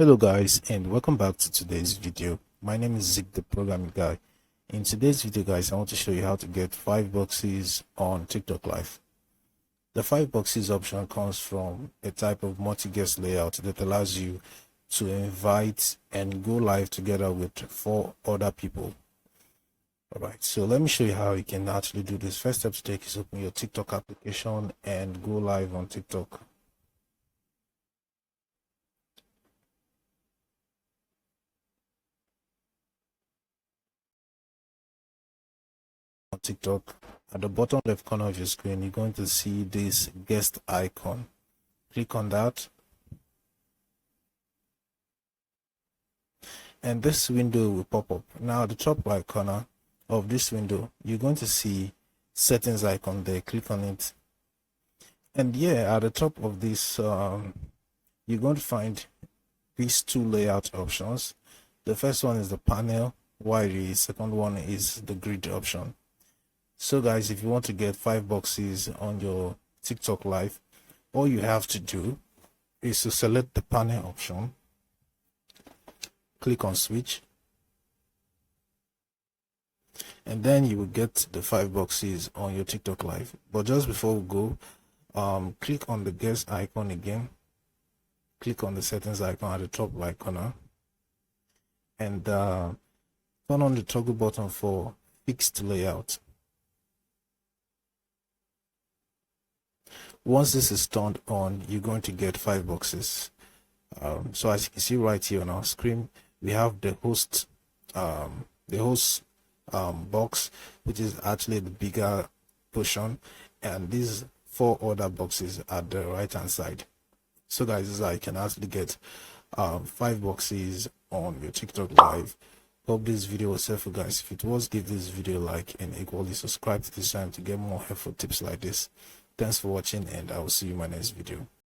Hello guys, and welcome back to today's video. My name is Zeke, the programming guy. In today's video guys, I want to show you how to get 5 boxes on TikTok Live. The 5 boxes option comes from a type of multi-guest layout that allows you to invite and go live together with 4 other people. Alright, so let me show you how you can actually do this. First step to take is open your TikTok application and go live on TikTok. On TikTok, at the bottom left corner of your screen, you're going to see this guest icon. Click on that, and this window will pop up. Now, at the top right corner of this window, you're going to see settings icon there. Click on it, and yeah, at the top of this, you're going to find these 2 layout options. The first one is the panel, while the second one is the grid option. So guys, if you want to get 5 boxes on your TikTok Live, all you have to do is to select the panel option, click on switch, and then you will get the 5 boxes on your TikTok Live. But just before we go, click on the guest icon again, click on the settings icon at the top right corner, and turn on the toggle button for fixed layout. Once this is turned on, you're going to get 5 boxes. So as you can see right here on our screen, we have the host box, which is actually the bigger portion, and these 4 other boxes at the right hand side. So guys, this is how you can actually get 5 boxes on your TikTok Live. Hope this video was helpful guys. If it was, give this video a like and equally subscribe to this channel to get more helpful tips like this. Thanks for watching, and I will see you in my next video.